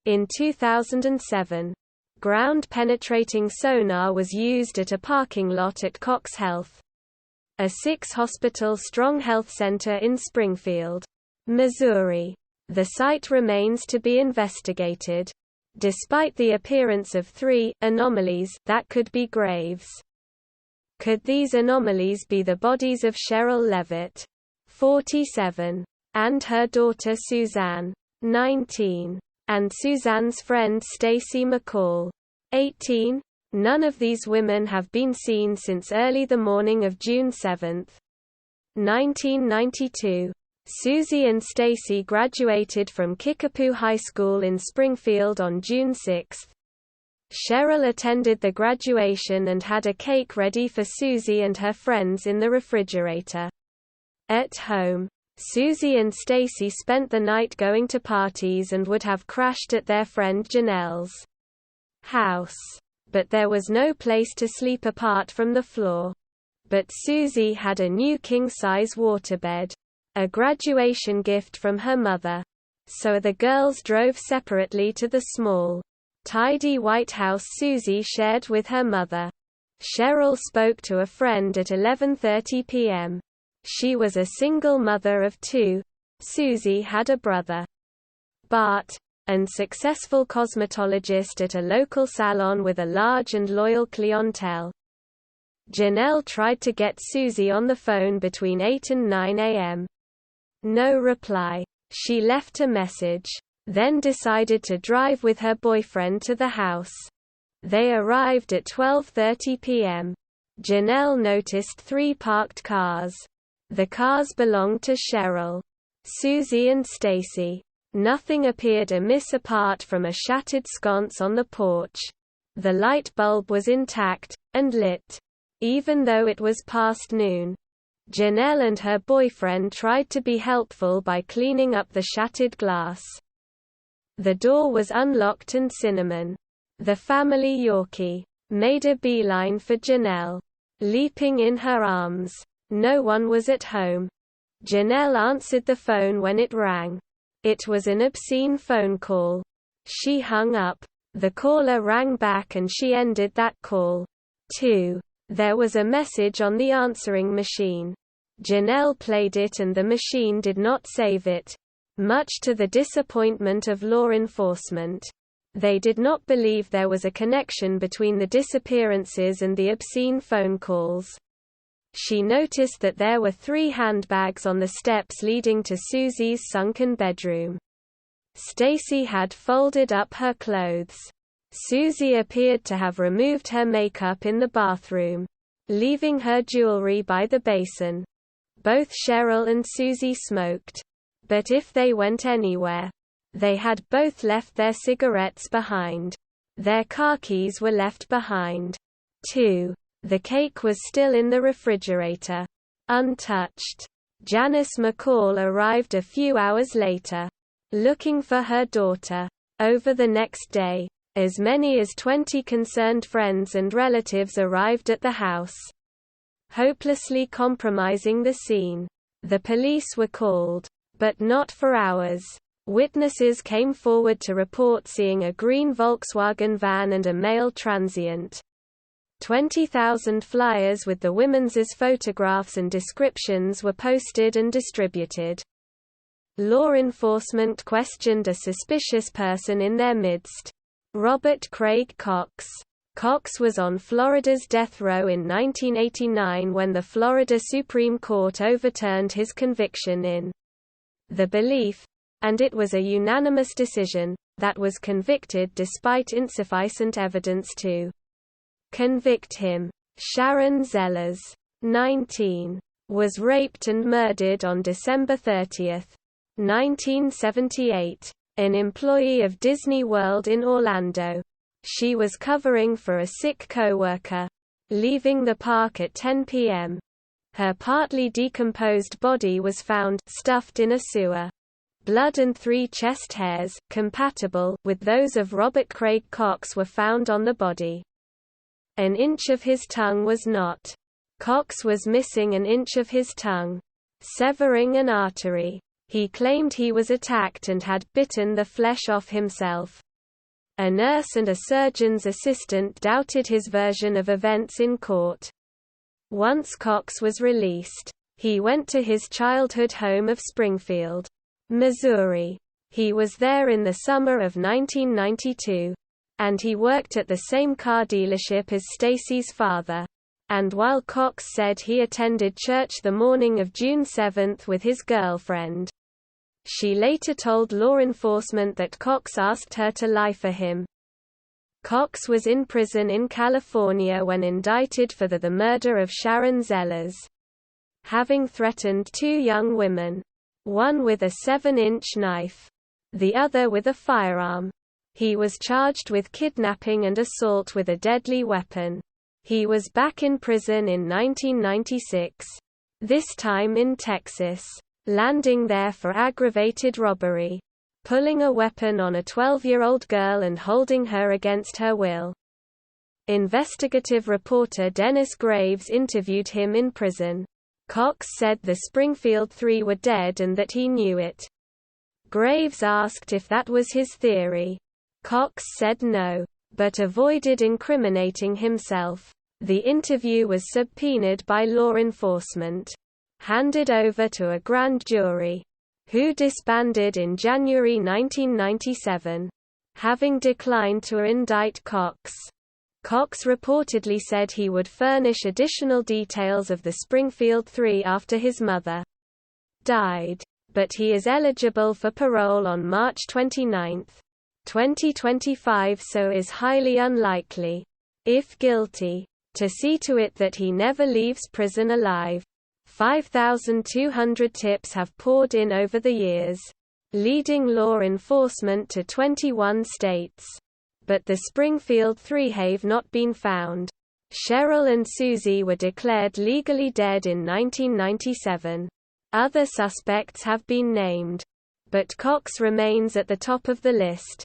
In 2007, ground-penetrating sonar was used at a parking lot at Cox Health, a 6-hospital-strong health center in Springfield, Missouri. The site remains to be investigated, despite the appearance of 3 anomalies that could be graves. Could these anomalies be the bodies of Cheryl Levitt, 47, and her daughter Suzanne, 19, and Suzanne's friend Stacy McCall, 18? None of these women have been seen since early the morning of June 7, 1992. Susie and Stacy graduated from Kickapoo High School in Springfield on June 6. Cheryl attended the graduation and had a cake ready for Susie and her friends in the refrigerator. At home, Susie and Stacy spent the night going to parties and would have crashed at their friend Janelle's house. But there was no place to sleep apart from the floor. But Susie had a new king-size waterbed, a graduation gift from her mother. So the girls drove separately to the small, tidy white house Susie shared with her mother. Cheryl spoke to a friend at 11:30 p.m. She was a single mother of 2. Susie had a brother, Bart, and successful cosmetologist at a local salon with a large and loyal clientele. Janelle tried to get Susie on the phone between 8 and 9 a.m. No reply. She left a message, then decided to drive with her boyfriend to the house. They arrived at 12:30 p.m. Janelle noticed 3 parked cars. The cars belonged to Cheryl, Susie and Stacy. Nothing appeared amiss apart from a shattered sconce on the porch. The light bulb was intact, and lit, even though it was past noon. Janelle and her boyfriend tried to be helpful by cleaning up the shattered glass. The door was unlocked and Cinnamon, the family Yorkie, made a beeline for Janelle, leaping in her arms. No one was at home. Janelle answered the phone when it rang. It was an obscene phone call. She hung up. The caller rang back and she ended that call, too. There was a message on the answering machine. Janelle played it and the machine did not save it, much to the disappointment of law enforcement. They did not believe there was a connection between the disappearances and the obscene phone calls. She noticed that there were 3 handbags on the steps leading to Susie's sunken bedroom. Stacy had folded up her clothes. Susie appeared to have removed her makeup in the bathroom, leaving her jewelry by the basin. Both Cheryl and Susie smoked. But if they went anywhere, they had both left their cigarettes behind. Their car keys were left behind, too. The cake was still in the refrigerator, untouched. Janice McCall arrived a few hours later, looking for her daughter. Over the next day, as many as 20 concerned friends and relatives arrived at the house, hopelessly compromising the scene. The police were called, but not for hours. Witnesses came forward to report seeing a green Volkswagen van and a male transient. 20,000 flyers with the women's photographs and descriptions were posted and distributed. Law enforcement questioned a suspicious person in their midst, Robert Craig Cox. Cox was on Florida's death row in 1989 when the Florida Supreme Court overturned his conviction in the belief, and it was a unanimous decision, that was convicted despite insufficient evidence to convict him. Sharon Zellers, 19, was raped and murdered on December 30, 1978, an employee of Disney World in Orlando. She was covering for a sick coworker, leaving the park at 10 p.m. Her partly decomposed body was found stuffed in a sewer. Blood and 3 chest hairs, compatible with those of Robert Craig Cox, were found on the body. An inch of his tongue was not. Cox was missing an inch of his tongue, severing an artery. He claimed he was attacked and had bitten the flesh off himself. A nurse and a surgeon's assistant doubted his version of events in court. Once Cox was released, he went to his childhood home of Springfield, Missouri. He was there in the summer of 1992. And he worked at the same car dealership as Stacy's father. And while Cox said he attended church the morning of June 7 with his girlfriend, she later told law enforcement that Cox asked her to lie for him. Cox was in prison in California when indicted for the murder of Sharon Zellers, having threatened 2 young women, one with a 7-inch knife, the other with a firearm. He was charged with kidnapping and assault with a deadly weapon. He was back in prison in 1996, this time in Texas, landing there for aggravated robbery, pulling a weapon on a 12-year-old girl and holding her against her will. Investigative reporter Dennis Graves interviewed him in prison. Cox said the Springfield Three were dead and that he knew it. Graves asked if that was his theory. Cox said no, but avoided incriminating himself. The interview was subpoenaed by law enforcement, handed over to a grand jury, who disbanded in January 1997, having declined to indict Cox. Cox reportedly said he would furnish additional details of the Springfield Three after his mother died, but he is eligible for parole on March 29, 2025, so is highly unlikely, if guilty, to see to it that he never leaves prison alive. 5,200 tips have poured in over the years, leading law enforcement to 21 states. But the Springfield Three have not been found. Cheryl and Susie were declared legally dead in 1997. Other suspects have been named, but Cox remains at the top of the list.